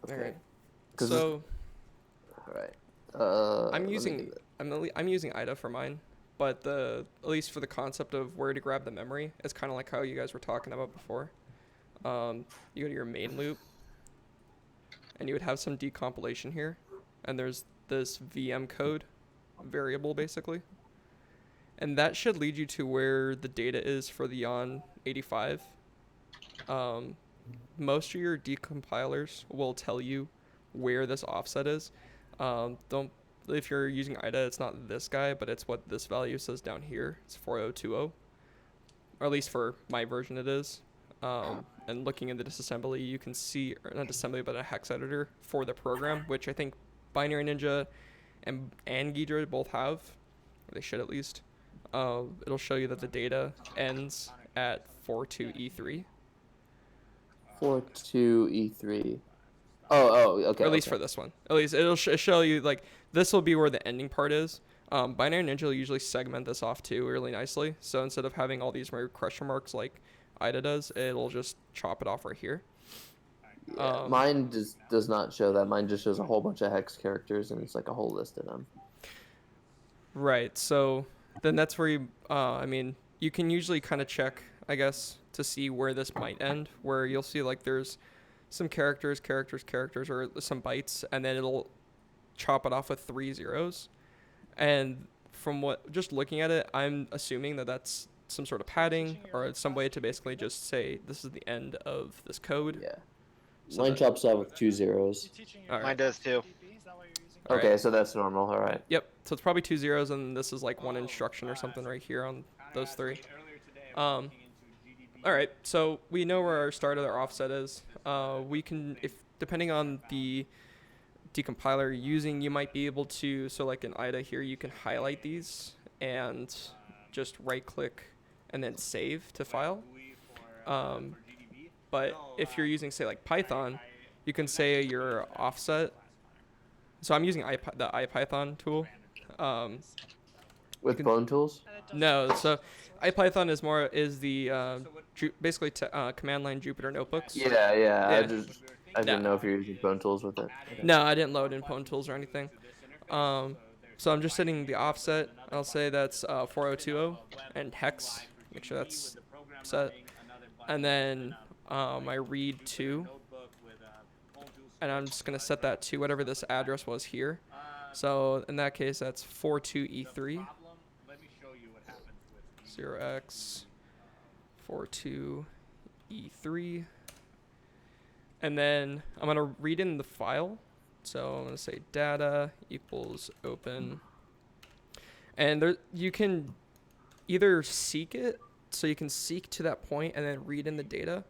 Okay. All right. 'Cause So all right. I'm Let me do using that. I'm using IDA for mine, but at least for the concept of where to grab the memory, it's kind of like how you guys were talking about before. You go to your main loop, and you would have some decompilation here, and there's this VM code variable basically, and that should lead you to where the data is for the on 85. Um, Most of your decompilers will tell you where this offset is. Don't If you're using IDA, it's not this guy, but it's what this value says down here. It's 4020, or at least for my version it is. And looking in the disassembly, you can see, or not disassembly, but a hex editor for the program, which I think Binary Ninja and Ghidra both have, or they should at least. It'll show you that the data ends at 42E3. 42E3. Oh, okay, Or at least okay. for this one. At least it'll show you, like, this will be where the ending part is. Binary Ninja will usually segment this off too really nicely. So instead of having all these question marks like IDA does, it'll just chop it off right here. Yeah, mine does not show that. Mine just shows a whole bunch of hex characters, and it's like a whole list of them. Right. So then that's where you can usually kind of check, I guess, to see where this might end, where you'll see like there's some characters, or some bytes, and then it'll chop it off with 3 zeros. And from just looking at it, I'm assuming that that's some sort of padding or some way to basically just say this is the end of this code. Yeah. So Mine chops off with 2 zeros. All right. Mine does too. All Okay, right. so that's normal. All right. Yep. So it's probably 2 zeros, and this is like one instruction or something right here on those three. All right. So we know where our start of our offset is. We can, if depending on the decompiler you're using, you might be able to, so like in IDA here, you can highlight these and just right click and then save to file. But if you're using, say, like Python, you can say your offset. So I'm using the IPython tool. With bone tools? No, so IPython is the basically command line Jupyter notebooks. Yeah. Yeah. I didn't know if you're using bone tools with it. Okay. No, I didn't load in Pwn tools or anything. So I'm just setting the offset. I'll say that's 4020 and hex. Make sure that's set. And then my read to. And I'm just going to set that to whatever this address was here. So in that case, that's 42E3. 0x 42E3. And then I'm going to read in the file. So I'm going to say data equals open. And there, you can either seek it, so you can seek to that point and then read in the data,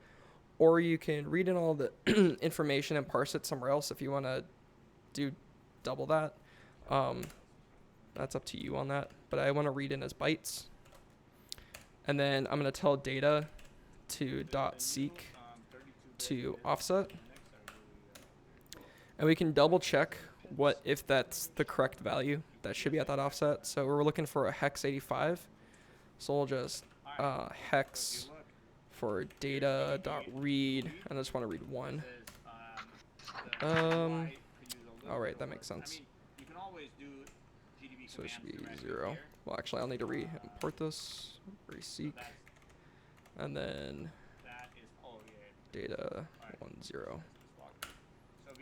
or you can read in all the information and parse it somewhere else if you want to do double that. That's up to you on that. But I want to read in as bytes. And then I'm going to tell data to .seek to offset. And we can double check if that's the correct value that should be at that offset. So we're looking for a hex 85. So we'll just hex for data.read, and I just want to read 1. All right, that makes sense. So it should be 0. Well, actually, I'll need to re-import this, reseek, and then data 10.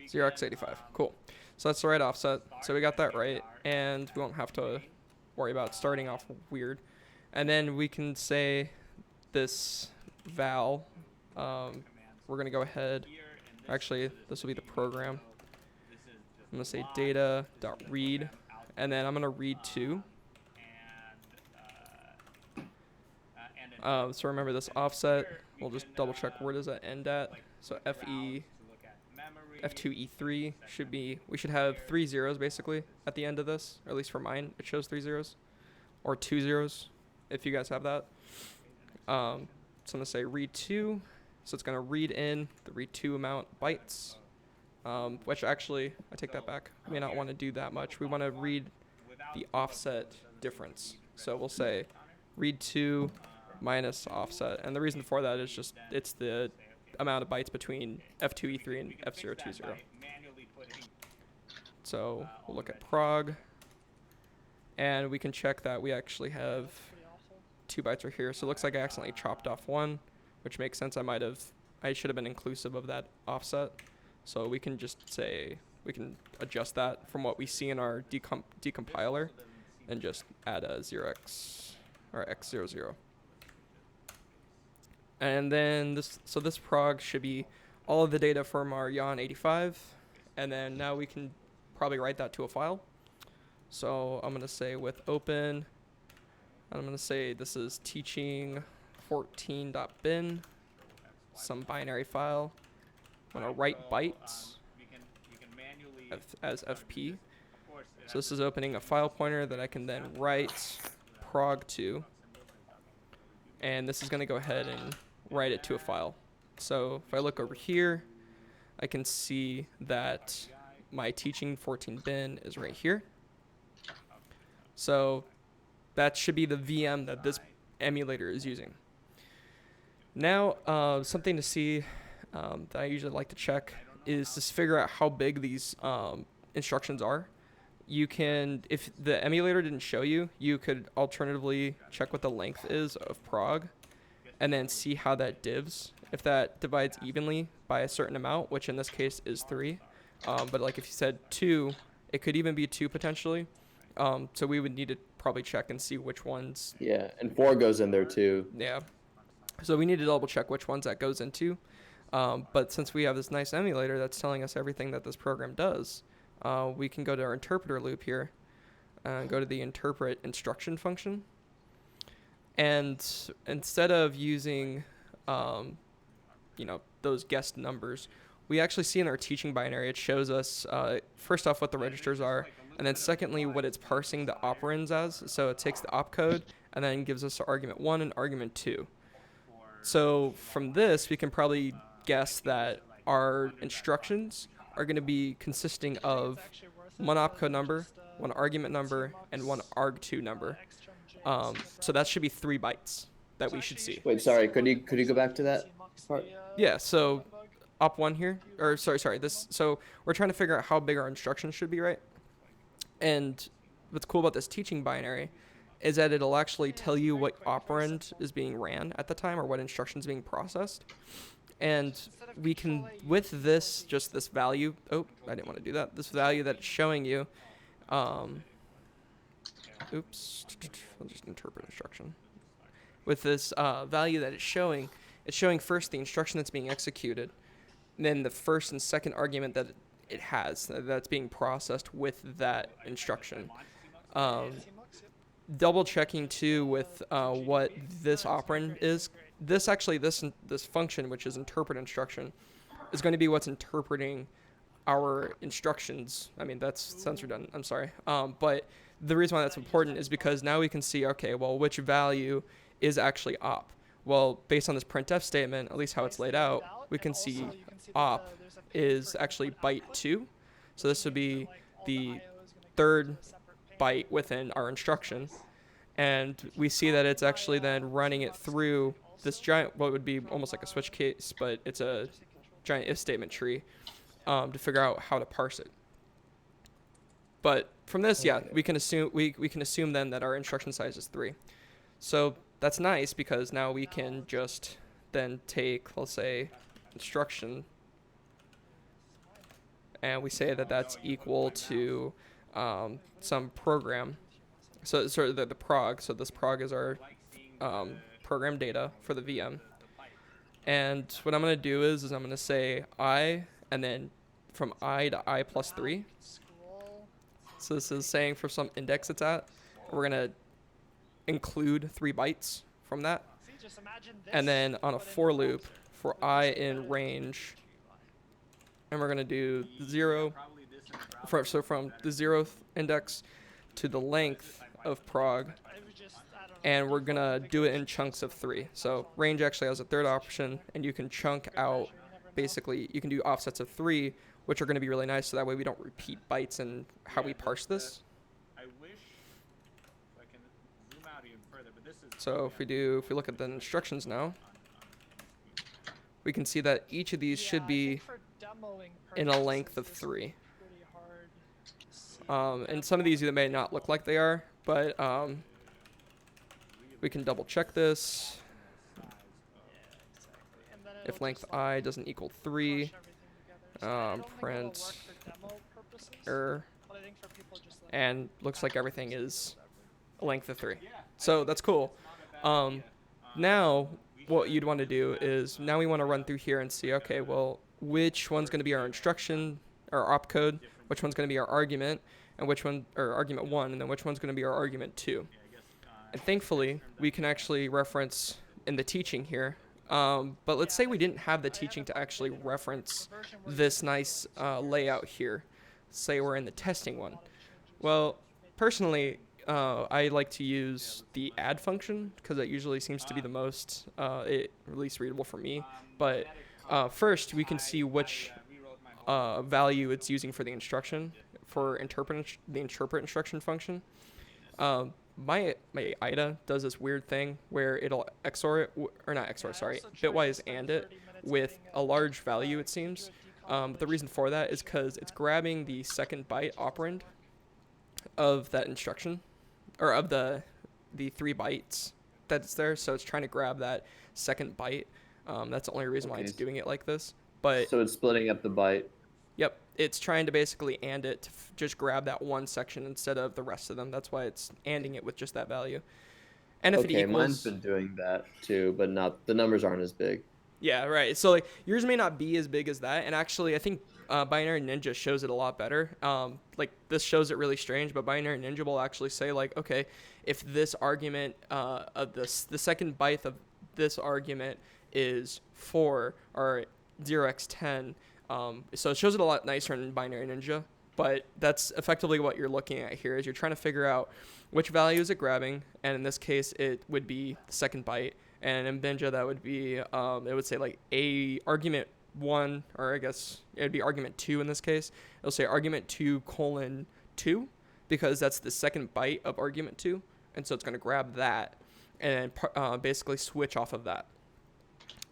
0x85. Cool. So that's the right offset. So we got that right, and we won't have to worry about starting off weird. And then we can say this val. We're going to go ahead. Actually, this will be the program. I'm going to say data.read, and then I'm going to read to. So remember this offset. We'll just double check where does that end at. So F2E3 should be, we should have 3 zeros basically at the end of this, or at least for mine, it shows 3 zeros, or 2 zeros if you guys have that. So I'm going to say read to, so it's going to read in the read to amount bytes, which actually, I take that back. We may not want to do that much. We want to read the offset difference. So we'll say read to minus offset, and the reason for that is just, it's the amount of bytes between F2E3 and F020. So we'll look at prog, and we can check that we actually have 2 bytes right here. So it looks like I accidentally chopped off 1, which makes sense. I should have been inclusive of that offset. So we can just say, we can adjust that from what we see in our decompiler and just add a 0x or x00. And then this prog should be all of the data from our Yon 85. And then now we can probably write that to a file. So I'm going to say with open, I'm going to say this is teaching 14.bin, some binary file. I'm going to write bytes as fp. So this is opening a file pointer that I can then write prog to. And this is going to go ahead and write it to a file. So if I look over here, I can see that my teaching 14-bin is right here. So that should be the VM that this emulator is using. Now, something to see that I usually like to check is to figure out how big these instructions are. You can, if the emulator didn't show you, you could alternatively check what the length is of prog and then see how that divs. If that divides evenly by a certain amount, which in this case is 3, but like if you said 2, it could even be 2 potentially. So we would need to probably check and see which ones. Yeah, and 4 goes in there too. Yeah. So we need to double check which ones that goes into. But since we have this nice emulator that's telling us everything that this program does, we can go to our interpreter loop here and go to the interpret instruction function. And instead of using, those guessed numbers, we actually see in our teaching binary, it shows us, first off, what the registers are, and then secondly, what it's parsing the operands as. So it takes the opcode and then gives us argument 1 and argument 2. So from this, we can probably guess that our instructions are going to be consisting of 1 opcode number, 1 argument number, and 1 arg2 number. So that should be 3 bytes that we should see. Wait, sorry, could you go back to that part? Yeah, so op1 here, or sorry, this. So we're trying to figure out how big our instructions should be, right? And what's cool about this teaching binary is that it'll actually tell you what operand is being ran at the time or what instruction is being processed. And we can, with this, just this value, oh, I didn't want to do that. This value that it's showing you, oops, I'll just interpret instruction. With this value that it's showing first the instruction that's being executed, and then the first and second argument that it has that's being processed with that instruction. Double checking too with what this operand is. This function, which is interpret instruction, is going to be what's interpreting our instructions. I mean, that sounds redundant. I'm sorry. But the reason why that's important is because now we can see, okay, well, which value is actually op. Well, based on this printf statement, at least how it's laid out, we can see op is actually byte 2. So this would be the 3rd byte within our instruction. And we see that it's actually then running it through this giant, what would be almost like a switch case, but it's a giant if statement tree to figure out how to parse it. But from this, yeah, we can assume then that our instruction size is 3. So that's nice because now we can just then take, let's say, instruction, and we say that that's equal to some program. So sort of the prog. So this prog is our program data for the VM. And what I'm going to do is I'm going to say I, and then from I to I plus 3. So this is saying for some index it's at, we're going to include 3 bytes from that. And then on a for loop for I in range, and we're going to do 0. So from the 0th index to the length of prog, and we're going to do it in chunks of 3. So range actually has a 3rd option, and you can chunk out, basically, you can do offsets of 3, which are going to be really nice, so that way we don't repeat bytes in how we parse this. So if we look at the instructions now, we can see that each of these should be in a length of 3. And some of these either may not look like they are, but we can double check this. If length I doesn't equal 3, print error, and looks like everything is a length of 3. So that's cool. Now what you'd want to do is, now we want to run through here and see, okay, well, which one's going to be our instruction, our opcode, which one's going to be our argument, and which one, or argument 1, and then which one's going to be our argument 2. And thankfully, we can actually reference in the teaching here. But let's say we didn't have the teaching to actually reference this nice layout here. Say we're in the testing one. Well, personally, I like to use the add function because it usually seems to be the most, at least readable for me. But first, we can see which value it's using for the instruction, for the interpret instruction function. My IDA does this weird thing where it'll XOR it, or not XOR, sorry, bitwise AND it with a large value, it seems. But the reason for that is because it's grabbing the second byte operand of that instruction, or of the 3 bytes that's there. So it's trying to grab that second byte. That's the only reason why it's doing it like this. But so it's splitting up the byte. Yep, it's trying to basically AND it to just grab that one section instead of the rest of them. That's why it's ANDing it with just that value. And if it equals, mine's been doing that too, but not, the numbers aren't as big. Yeah, right. So like yours may not be as big as that, and actually I think Binary Ninja shows it a lot better. Like this shows it really strange, but Binary Ninja will actually say like, okay, if this argument of the second byte of this argument is 4 or 0x10. So it shows it a lot nicer in Binary Ninja, but that's effectively what you're looking at here, is you're trying to figure out which value is it grabbing, and in this case it would be the second byte, and in Ninja that would be, it would say like a argument 1, or I guess it would be argument 2 in this case. It'll say argument 2:2, because that's the second byte of argument 2, and so it's going to grab that and basically switch off of that.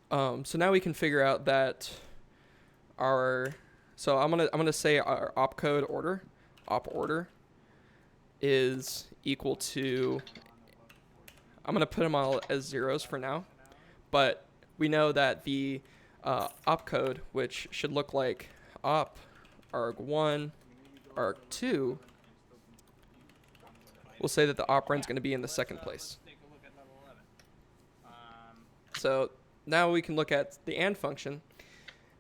So now we can figure out that so I'm gonna say our opcode op order is equal to, I'm gonna put them all as zeros for now, but we know that the opcode, which should look like op arg1 arg2, we'll say that the operand's going to be in the second place. So now we can look at the AND function.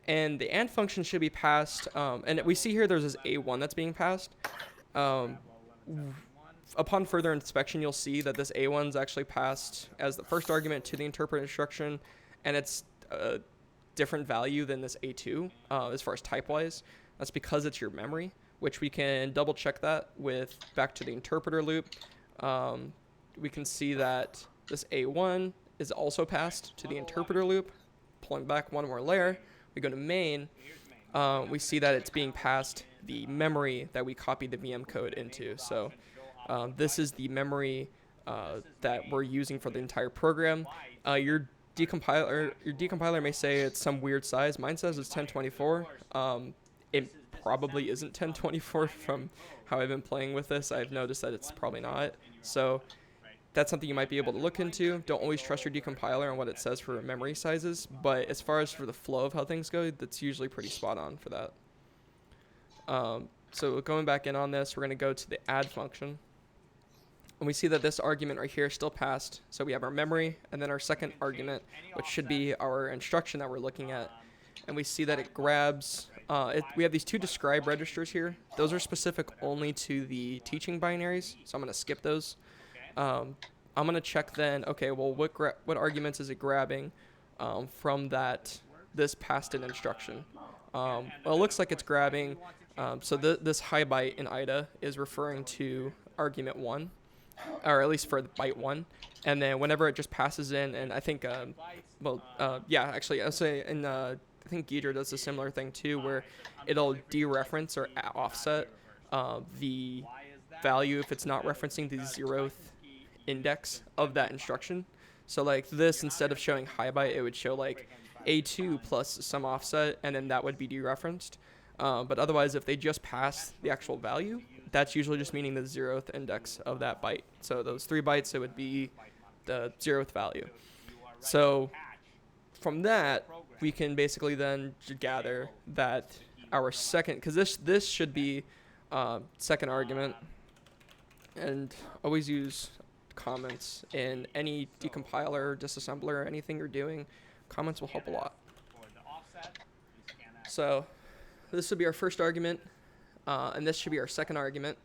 And the AND function should be passed, and we see here there's this A1 that's being passed. Upon further inspection, you'll see that this A1 is actually passed as the first argument to the interpret instruction, and it's a different value than this A2 as far as type-wise. That's because it's your memory, which we can double check that with back to the interpreter loop. We can see that this A1 is also passed to the interpreter loop. Pulling back one more layer, we go to main, we see that it's being passed the memory that we copied the VM code into. So this is the memory that we're using for the entire program. Your decompiler may say it's some weird size. Mine says it's 1024. It probably isn't 1024 from how I've been playing with this. I've noticed that it's probably not. So that's something you might be able to look into. Don't always trust your decompiler on what it says for memory sizes, but as far as for the flow of how things go, that's usually pretty spot on for that. So going back in on this, we're going to go to the add function. And we see that this argument right here is still passed. So we have our memory and then our second argument, which should be our instruction that we're looking at. And we see that it grabs, we have these 2 describe registers here. Those are specific only to the teaching binaries, so I'm going to skip those. I'm going to check then, okay, well, what arguments is it grabbing from this passed in instruction? Well, it looks like it's grabbing, so this high byte in IDA is referring to argument 1, or at least for the byte 1. And then whenever it just passes in, and I think, yeah, actually, I'll say, and I think Ghidra does a similar thing too, where it'll dereference or offset the value if it's not referencing the 0th index of that instruction. So like this, instead of showing high byte, it would show like A2 plus some offset, and then that would be dereferenced. But otherwise, if they just pass the actual value, that's usually just meaning the 0th index of that byte. So those 3 bytes, it would be the 0th value. So from that, we can basically then gather that our second, because this should be second argument, and always use comments in any decompiler, disassembler, anything you're doing. Comments will help a lot. So this would be our first argument, and this should be our second argument.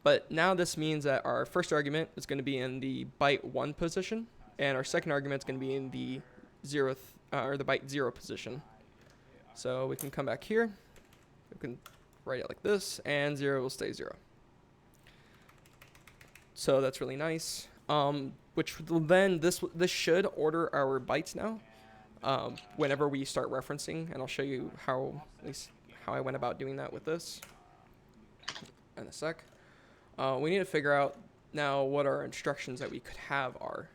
But now this means that our first argument is going to be in the byte 1 position, and our second argument is going to be in the 0th, or the byte 0 position. So we can come back here, we can write it like this, and 0 will stay 0. So that's really nice. Which then this should order our bytes now. Whenever we start referencing, and I'll show you how I went about doing that with this in a sec. We need to figure out now what our instructions that we could have are,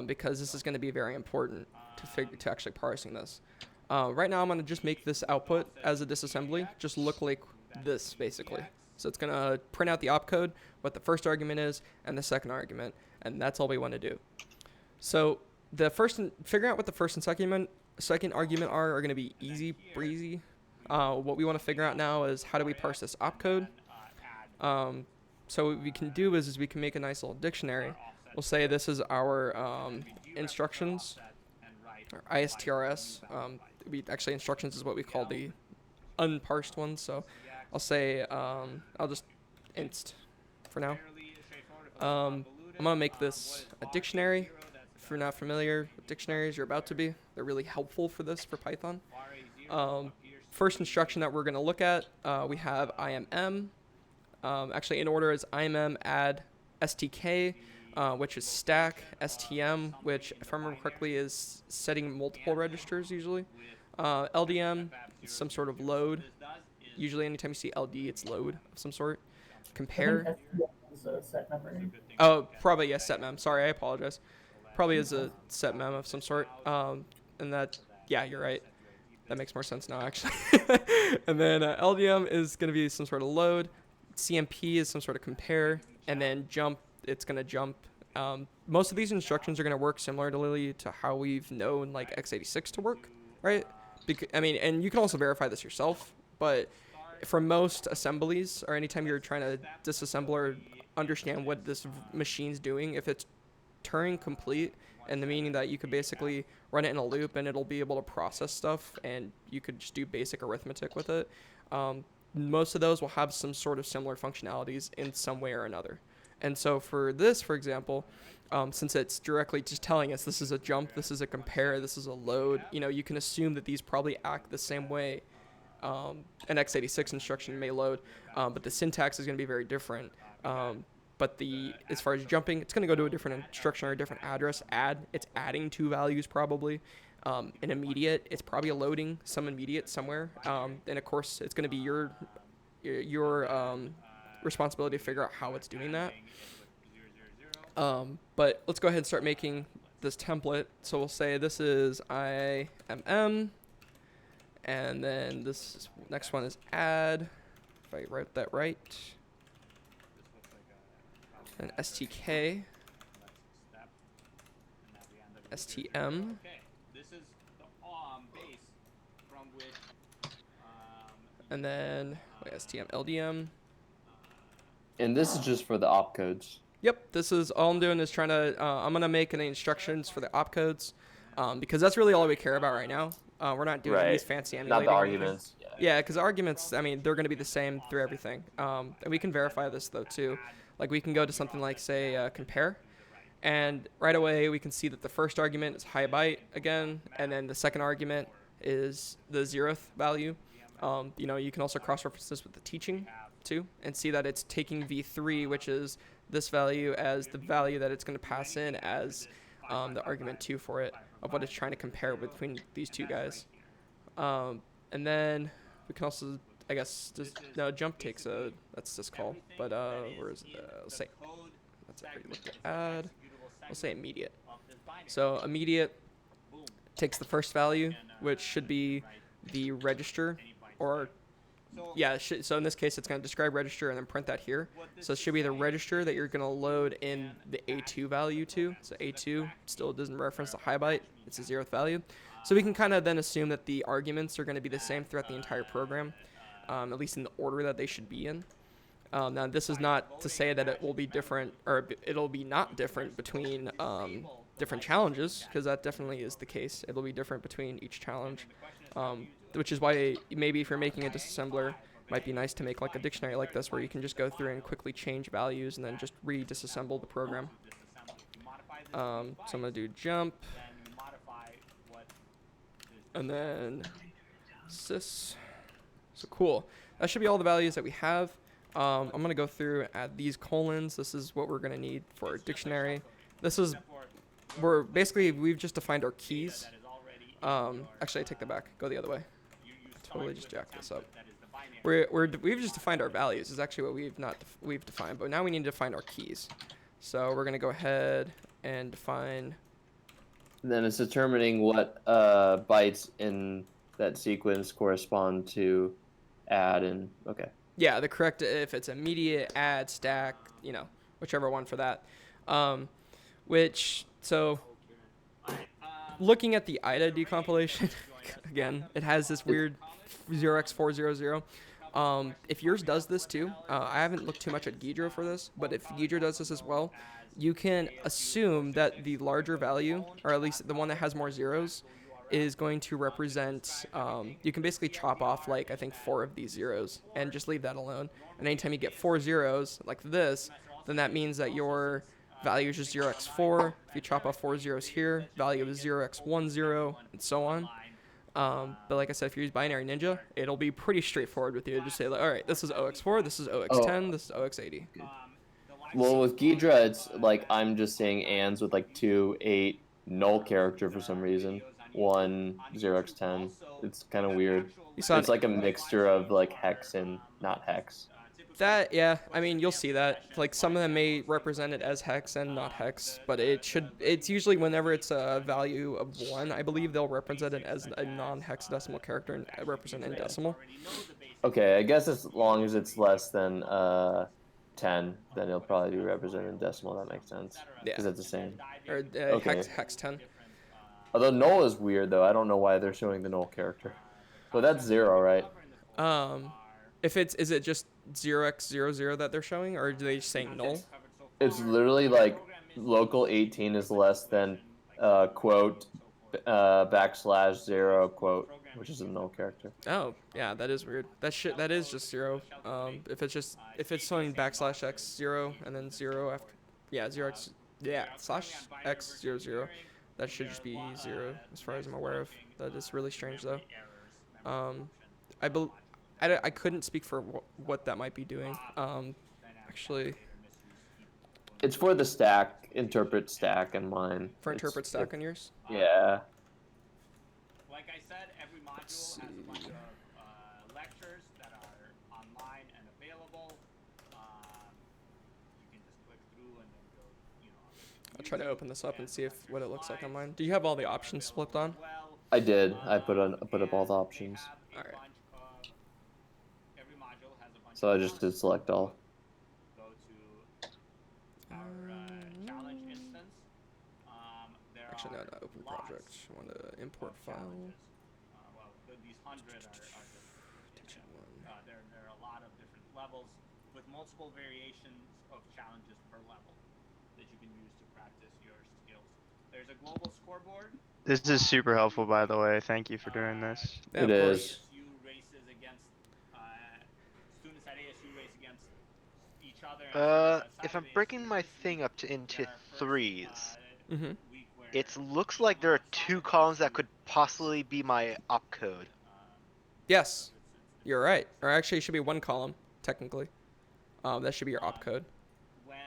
because this is going to be very important to actually parsing this. Right now I'm going to just make this output as a disassembly just look like this basically. So it's going to print out the opcode, what the first argument is, and the second argument, and that's all we want to do. So figuring out what the first and second argument are going to be easy breezy. What we want to figure out now is how do we parse this opcode. So what we can do is we can make a nice little dictionary. We'll say this is our instructions, or ISTRS. Actually instructions is what we call the unparsed ones. So I'll say I'll just inst for now. I'm gonna make this a dictionary. If you're not familiar with dictionaries, you're about to be. They're really helpful for this for Python. First instruction that we're gonna look at, we have IMM. Actually, in order is IMM add STK, which is stack, STM, which, if I remember correctly, is setting multiple registers usually. LDM is some sort of load. Usually, anytime you see LD, it's load of some sort. Compare. Is a set memory. Oh, probably, yes, set mem. Sorry, I apologize. Probably is a set mem of some sort. And that, yeah, you're right. That makes more sense now, actually. And then LDM is going to be some sort of load. CMP is some sort of compare. And then jump, it's going to jump. Most of these instructions are going to work similarly to how we've known like x86 to work, right? And you can also verify this yourself, but for most assemblies or anytime you're trying to disassemble or understand what this machine's doing, if it's Turing complete, and the meaning that you could basically run it in a loop and it'll be able to process stuff and you could just do basic arithmetic with it, most of those will have some sort of similar functionalities in some way or another. And so for this, for example, since it's directly just telling us this is a jump, this is a compare, this is a load, you can assume that these probably act the same way an x86 instruction may load, but the syntax is going to be very different. But as far as jumping, it's going to go to a different instruction or a different address. It's adding 2 values probably. An immediate, it's probably a loading some immediate somewhere. And of course, it's going to be your responsibility to figure out how it's doing that. But let's go ahead and start making this template. So we'll say this is IMM. And then this next one is add, if I wrote that right. And STK, STM, and then STM, LDM. And this is just for the opcodes. Yep, this is all I'm doing is trying to, I'm going to make any instructions for the opcodes, because that's really all we care about right now. We're not doing these fancy emulating. Not the arguments. Yeah, because arguments, I mean, they're going to be the same through everything. And we can verify this, though, too. Like, we can go to something like, say, compare. And right away, we can see that the first argument is high byte again. And then the second argument is the 0th value. You can also cross-reference this with the teaching, too, and see that it's taking v3, which is this value, as the value that it's going to pass in as the argument 2 for it, of what it's trying to compare between these two guys. And then we can also, I guess, jump takes that's this call, but where is it? Let's say, that's it, look at add, we'll say immediate. So immediate takes the first value, which should be the register or yeah, so in this case, it's going to describe register and then print that here. So it should be the register that you're going to load in the A2 value to. So A2 still doesn't reference the high byte. It's a 0th value. So we can kind of then assume that the arguments are going to be the same throughout the entire program, at least in the order that they should be in. Now, this is not to say that it will be different, or it'll be not different between different challenges, because that definitely is the case. It'll be different between each challenge. Which is why maybe if you're making a disassembler, it might be nice to make like a dictionary like this where you can just go through and quickly change values and then just re-disassemble the program. So I'm going to do jump, and then sys. So cool. That should be all the values that we have. I'm going to go through, add these colons. This is what we're going to need for our dictionary. We've just defined our keys. Actually, I take that back. Go the other way. Totally just jacked this up. We've just defined our values. Is actually what we've defined, but now we need to define our keys. So we're gonna go ahead and define. Then it's determining what bytes in that sequence correspond to add and okay. Yeah, the correct if it's immediate, add, stack, whichever one for that. Looking at the IDA decompilation, again, it has this weird 0x400. If yours does this too, I haven't looked too much at Ghidra for this, but if Ghidra does this as well, you can assume that the larger value, or at least the one that has more zeros, is going to represent, you can basically chop off I think 4 of these zeros and just leave that alone. And anytime you get 4 zeros like this, then that means that your value is just 0x4. If you chop off 4 zeros here, value is 0x10, and so on. But like I said, if you use Binary Ninja, it'll be pretty straightforward with you. Just say, all right, this is 0x4, this is 0x10, this is 0x80. Well, with Ghidra, it's I'm just saying ands with 2, 8, null character for some reason. 1, 0x10. It's kind of weird. It's like a mixture of hex and not hex. Yeah, I mean, you'll see that. Some of them may represent it as hex and not hex, but it's usually whenever it's a value of 1, I believe they'll represent it as a non-hexadecimal character and represent it in decimal. Okay, I guess as long as it's less than 10, then it'll probably be represented in decimal. That makes sense. Yeah. Because it's the same. Or okay. hex 10. Although null is weird, though. I don't know why they're showing the null character. But that's 0, right? Is it just 0x00 that they're showing, or do they just say null? It's literally local 18 is less than quote \0 quote, which is a null character. Oh, yeah, that is weird. That is just 0. If it's showing \x0 and then 0 after, 0x, /x00, that should just be 0 as far as I'm aware of. That is really strange though. I couldn't speak for what that might be doing. Actually, it's for the stack, interpret stack, and mine. For interpret stack on yours? Yeah. Like I said, every module has a bunch of lectures that are online and available. You can just click through and then go, I'll try to open this up and see what it looks like on mine. Do you have all the options flipped on? I did. I put up all the options. All right. So I just did select all. Go to our challenge instance. Actually, no, not open project. I want to import file. Well, these 100 are just, there are a lot of different levels with multiple variations of challenges per level that you can use to practice your skills. There's a global scoreboard. This is super helpful, by the way. Thank you for doing this. Yeah, it is. ASU races against students at ASU race against each other. If I'm breaking my thing up into threes, Mm-hmm. it looks like there are 2 columns that could possibly be my opcode. Yes, you're right. Or actually, it should be 1 column technically. That should be your opcode.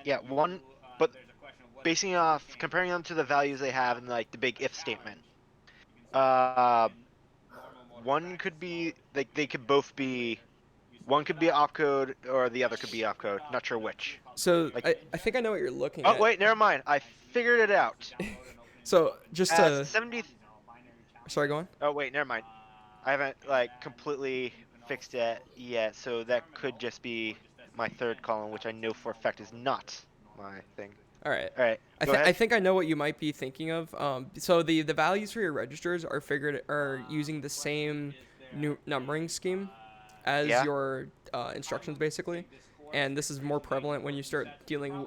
Yeah, one, but basing off comparing them to the values they have in the big if statement. One could be they could both be. One could be opcode or the other could be opcode. Not sure which. So I think I know what you're looking Oh at. wait, never mind. I figured it out. So just to 70. Sorry, go on. Oh wait, never mind. I haven't completely fixed it yet, so that could just be my third column, which I know for a fact is not my thing. All right. All right, go I ahead. think I know what you might be thinking of. So the values for your registers are using the same numbering scheme as Yeah. your instructions basically, and this is more prevalent when you start dealing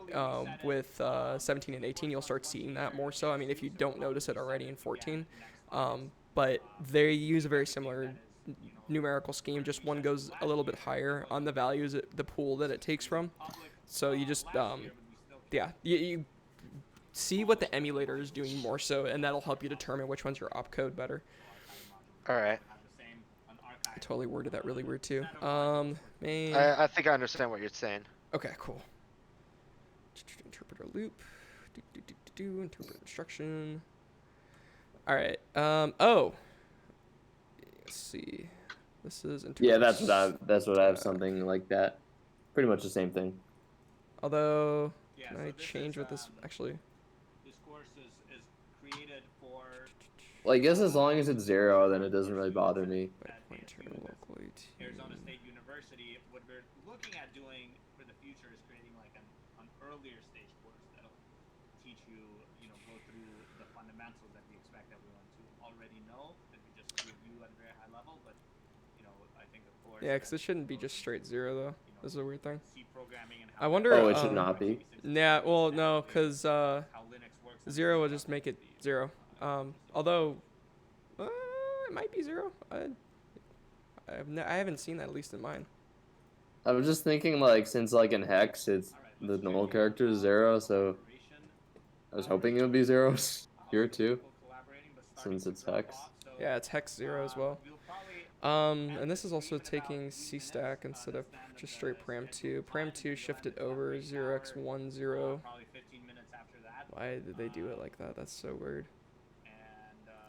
with 17 and 18. You'll start seeing that more so. I mean, if you don't notice it already in 14, but they use a very similar numerical scheme. Just one goes a little bit higher on the values, the pool that it takes from. So you just yeah, you see what the emulator is doing more so, and that'll help you determine which one's your opcode better. All right. I totally worded that really weird too. Main. I think I understand what you're saying. Okay, cool. Interpreter loop. Interpret instruction. All right. Oh. Let's see. This is interpret. Yeah, that's what I have, something like that. Pretty much the same thing. Although, can I change what this actually? This course is created for. Well, I guess as long as it's 0, then it doesn't really bother me. Arizona State University, what we're looking at doing for the future is creating like an earlier stage course that'll teach you, go through the fundamentals that we expect everyone to already know, that we just review at a very high level. But, I think the course. Yeah, because it shouldn't be just straight 0 though. This is a weird thing. C programming and I wonder. Oh, it should not be. Yeah, well, no, because 0 will just make it 0. Although, it might be 0. I haven't seen that, at least in mine. I was just thinking, like, since, like, in Hex, it's the null character is 0, so I was hoping it would be 0 here, too, since it's Hex. Yeah, it's Hex 0 as well. And this is also taking C stack instead of just straight param2. Param2 shifted over 0x10. Why did they do it like that? That's so weird.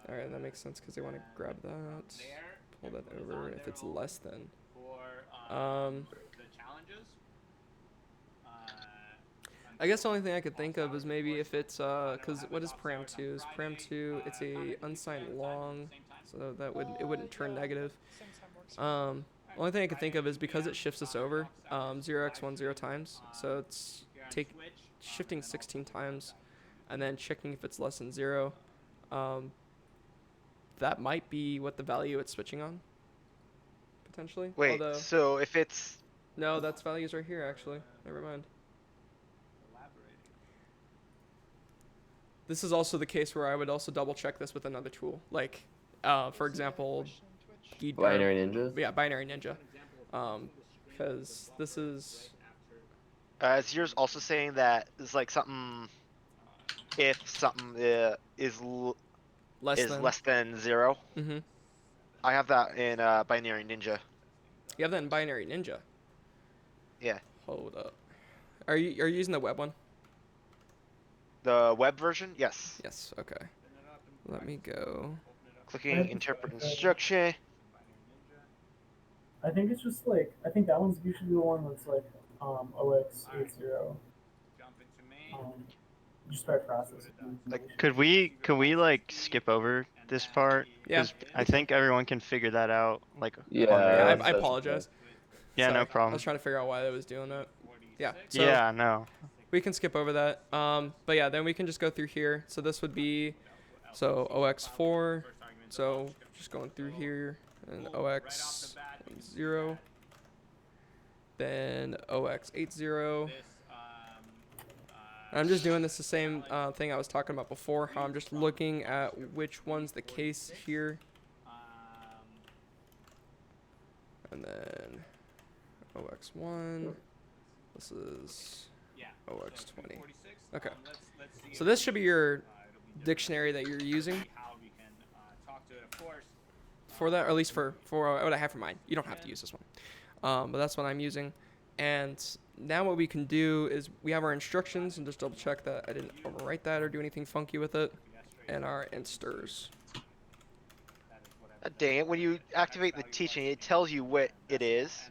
Alright, that makes sense because they want to grab that. Pull that over if it's less than. I guess the only thing I could think of is maybe if it's because what is param2? Is param2? It's a unsigned long, so that it wouldn't turn negative. Only thing I could think of is because it shifts us over 0x10 times, so it's shifting 16 times, and then checking if it's less than 0. That might be what the value it's switching on, potentially. Wait, so if it's... No, that's values right here, actually. Never mind. This is also the case where I would also double check this with another tool. Like, for example... Binary Ninja? Yeah, Binary Ninja. Because this is... is yours also saying that it's like something... If something is... less than 0. Mm-hmm. I have that in Binary Ninja. You have that in Binary Ninja? Yeah. Hold up. Are you using the web one? The web version? Yes. Yes, okay. Let me go. Clicking interpret instruction. I think it's just like, I think that one's usually the one that's like OX80. Just start processing. Like, could we like skip over this part? Yeah. 'Cause I think everyone can figure that out. Like, Yeah, on their Yeah, own. I apologize. Yeah, Sorry. no I problem. was trying to figure out why that was doing that. Yeah. So Yeah, no. we can skip over that. But yeah, then we can just go through here. So this would be, so OX4. So just going through here, and OX0. Then OX80. I'm just doing this the same thing I was talking about before, how I'm just looking at which one's the case here. And then OX1. This is OX20. Okay. So this should be your dictionary that you're using for that, or at least for what I have for mine. You don't have to use this one. But that's what I'm using. And now what we can do is we have our instructions, and just double check that I didn't overwrite that or do anything funky with it, and our insters. Dang it, when you activate the teaching, it tells you what it is.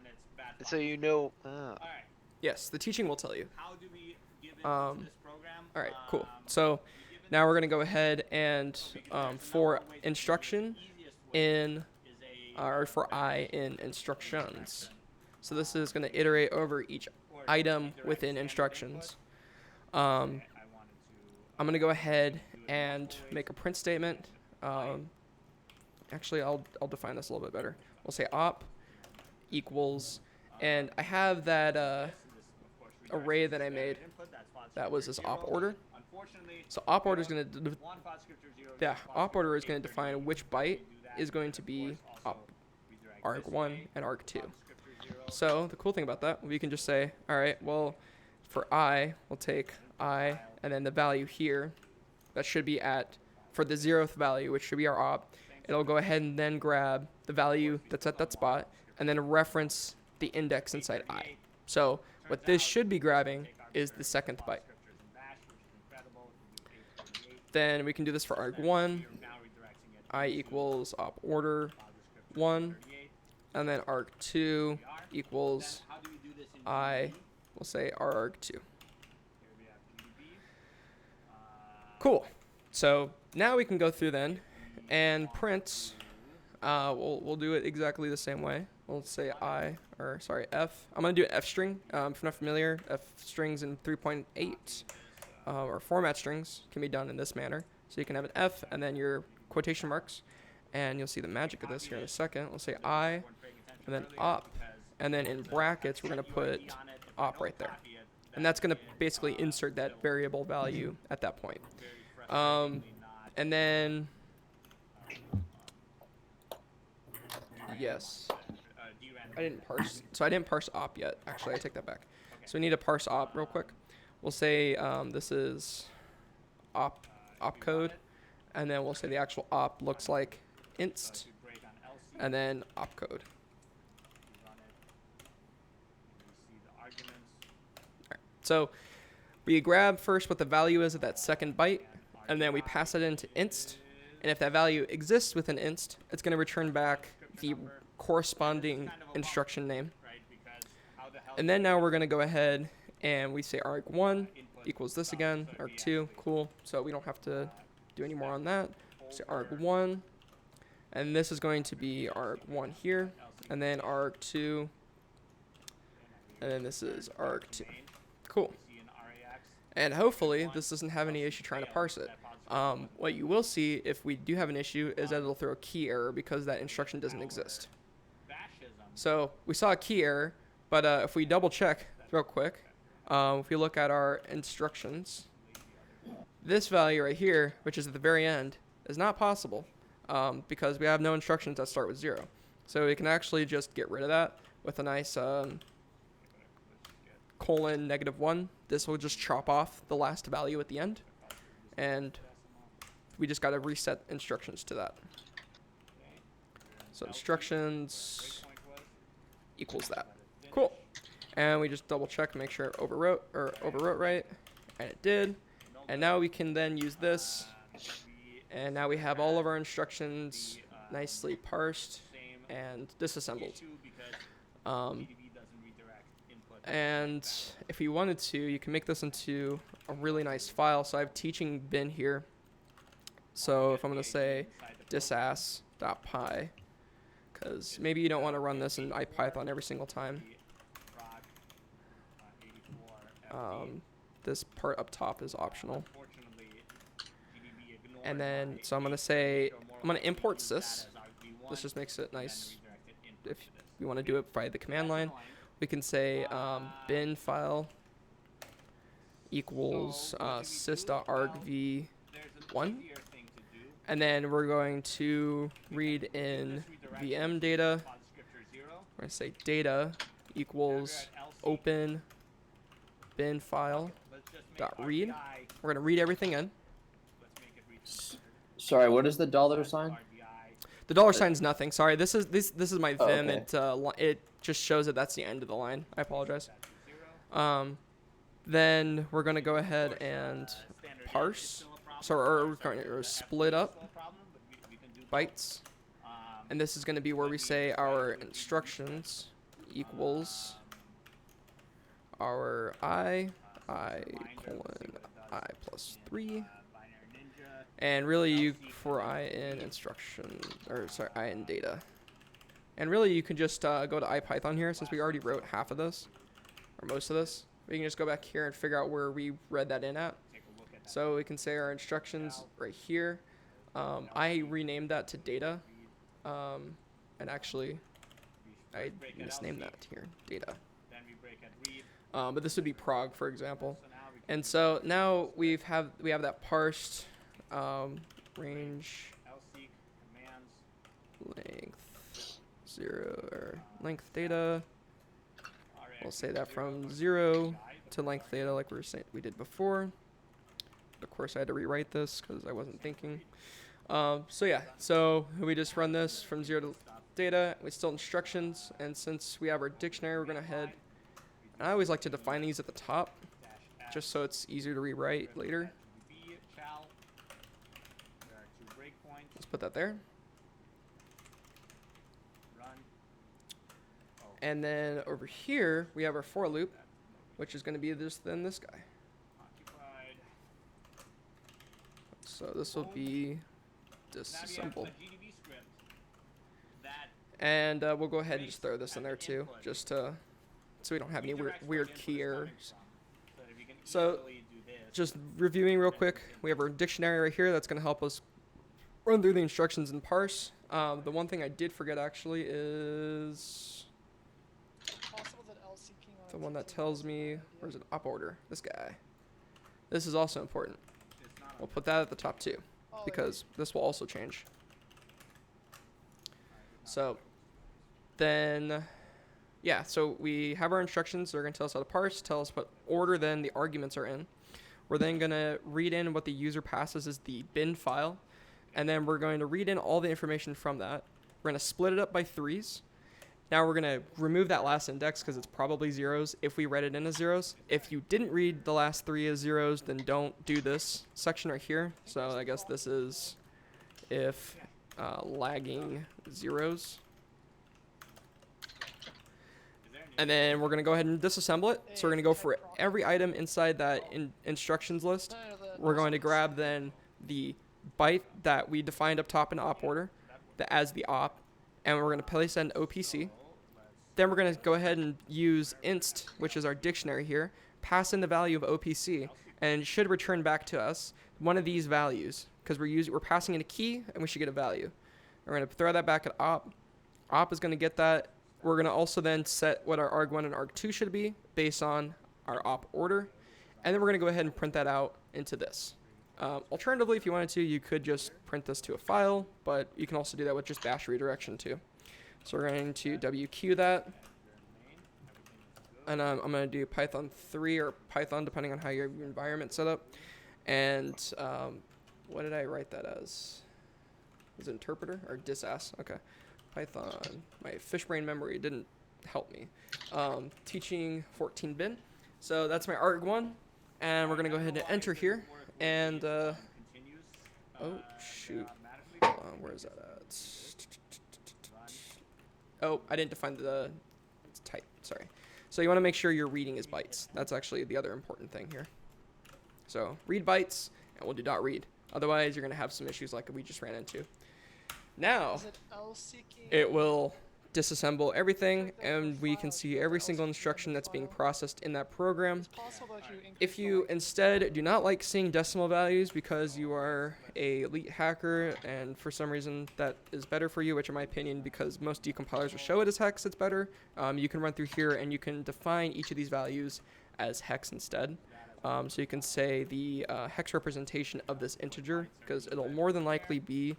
So you know... Yes, the teaching will tell you. All right, cool. So now we're going to go ahead and for instruction in or for I in instructions. So this is going to iterate over each item within instructions. I'm going to go ahead and make a print statement. Actually, I'll define this a little bit better. We'll say op equals, and I have that array that I made that was this op order. So op order is going to op order is going to define which byte is going to be op arg1 and arg2. So the cool thing about that, we can just say, all right, well, for I, we'll take I, and then the value here, that should be at, for the 0th value, which should be our op, it'll go ahead and then grab the value that's at that spot, and then reference the index inside I. So what this should be grabbing is the 2nd byte. Then we can do this for arg1, I equals op order 1, and then arg2 equals I, we'll say arg2. Cool. So now we can go through then and print. We'll do it exactly the same way. We'll say F. I'm going to do an F string. If you're not familiar, F strings in 3.8 or format strings can be done in this manner. So you can have an F and then your quotation marks. And you'll see the magic of this here in a second. We'll say I and then op. And then in brackets, we're going to put op right there. And that's going to basically insert that variable value at that point. And then, yes, I didn't parse op yet. Actually, I take that back. So we need to parse op real quick. We'll say this is op code, and then we'll say the actual op looks like inst, and then opcode. Alright, so we grab first what the value is of that 2nd byte, and then we pass it into inst, and if that value exists within inst, it's going to return back the corresponding instruction name. And then now we're going to go ahead and we say arg1 equals this again, arg2, cool, so we don't have to do any more on that. So arg1, and this is going to be arg1 here, and then arg2, and then this is arg2. Cool. And hopefully this doesn't have any issue trying to parse it. What you will see if we do have an issue is that it'll throw a key error because that instruction doesn't exist. So we saw a key error, but if we double check real quick, if we look at our instructions, this value right here, which is at the very end, is not possible because we have no instructions that start with 0. So we can actually just get rid of that with a nice colon -1. This will just chop off the last value at the end, and we just got to reset instructions to that. So instructions equals that. Cool. And we just double check, make sure it overwrote right, and it did. And now we can then use this, and now we have all of our instructions nicely parsed and disassembled. And if you wanted to, you can make this into a really nice file. So I have teaching bin here. So if I'm going to say disass.py, because maybe you don't want to run this in IPython every single time. This part up top is optional. And then, so I'm going to say, I'm going to import sys. This just makes it nice. If you want to do it by the command line, we can say bin file equals sys.argv1. And then we're going to read in VM data. We're going to say data equals open bin file dot read. We're going to read everything in. Sorry, what is the $sign? The $sign is nothing. Sorry, this is my Vim. Okay. It just shows that that's the end of the line. I apologize. Then we're going to go ahead and parse. So we're going to split up bytes. And this is going to be where we say our instructions equals our I colon I plus 3. And really for I in instruction, or sorry, I in data. And really, you can just go to IPython here, since we already wrote half of this, or most of this. We can just go back here and figure out where we read that in at. So we can say our instructions right here. I renamed that to data. And actually, I misnamed that here, data. But this would be prog, for example. And so now we have that parsed range length 0 or length data. We'll say that from 0 to length data like we did before. Of course, I had to rewrite this because I wasn't thinking. So yeah, so we just run this from 0 to data. We still instructions, and since we have our dictionary, we're gonna head. And I always like to define these at the top, just so it's easier to rewrite later. Let's put that there. And then over here, we have our for loop, which is going to be this guy. So this will be disassemble. And we'll go ahead and just throw this in there too, just so we don't have any weird key errors. So just reviewing real quick, we have our dictionary right here that's going to help us run through the instructions and parse. The one thing I did forget actually is the one that tells me, where's an op order? This guy. This is also important. We'll put that at the top too, because this will also change. So then, yeah, so we have our instructions. They're going to tell us how to parse, tell us what order then the arguments are in. We're then going to read in what the user passes as the bin file, and then we're going to read in all the information from that. We're going to split it up by 3s. Now we're going to remove that last index because it's probably 0s if we read it in as 0s. If you didn't read the last 3 as 0s, then don't do this section right here. So I guess this is if lagging 0s. And then we're going to go ahead and disassemble it. So we're going to go for every item inside that instructions list. We're going to grab then the byte that we defined up top in op order as the op. And we're going to place that in OPC. Then we're going to go ahead and use inst, which is our dictionary here, pass in the value of OPC, and it should return back to us one of these values, because we're passing in a key, and we should get a value. We're going to throw that back at op. Op is going to get that. We're going to also then set what our arg1 and arg2 should be based on our op order. And then we're going to go ahead and print that out into this. Alternatively, if you wanted to, you could just print this to a file, but you can also do that with just bash redirection too. So we're going to WQ that. And I'm going to do Python 3 or Python, depending on how your environment's set up. And what did I write that as? Is it interpreter or disass? Okay. Python. My fishbrain memory didn't help me. Teaching 14 bin. So that's my arg1. And we're going to go ahead and enter here. And, oh, shoot. Hold on, where is that at? Oh, I didn't define the type, sorry. So you want to make sure you're reading as bytes. That's actually the other important thing here. So read bytes, and we'll do .read. Otherwise, you're going to have some issues like we just ran into. Now, it will disassemble everything, and we can see every single instruction that's being processed in that program. If you instead do not like seeing decimal values because you are a elite hacker and for some reason that is better for you, which in my opinion, because most decompilers will show it as hex, it's better, you can run through here and you can define each of these values as hex instead. So you can say the hex representation of this integer, because it'll more than likely be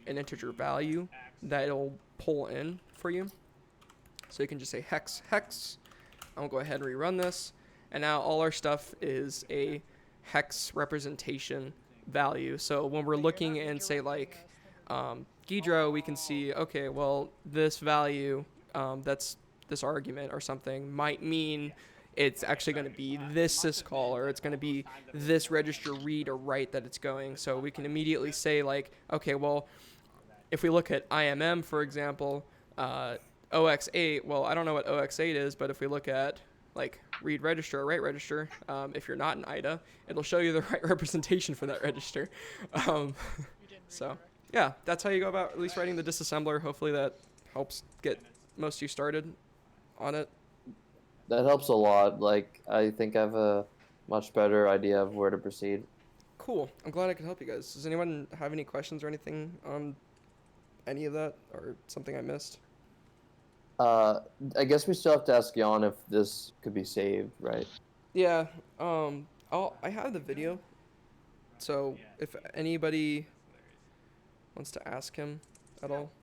an integer value that it'll pull in for you. So you can just say hex, hex. I'll go ahead and rerun this. And now all our stuff is a hex representation value. So when we're looking in, say, like Ghidra, we can see, okay, well, this value, that's this argument or something, might mean it's actually going to be this syscall, or it's going to be this register read or write that it's going. So we can immediately say, like, okay, well, if we look at IMM, for example, OX8, well, I don't know what OX8 is, but if we look at like read register or write register, if you're not in IDA, it'll show you the right representation for that register. So yeah, that's how you go about at least writing the disassembler. Hopefully that helps get most of you started on it. That helps a lot. Like, I think I have a much better idea of where to proceed. Cool. I'm glad I could help you guys. Does anyone have any questions or anything on any of that, or something I missed? I guess we still have to ask Jan if this could be saved, right? Yeah. I have the video. So if anybody wants to ask him at all.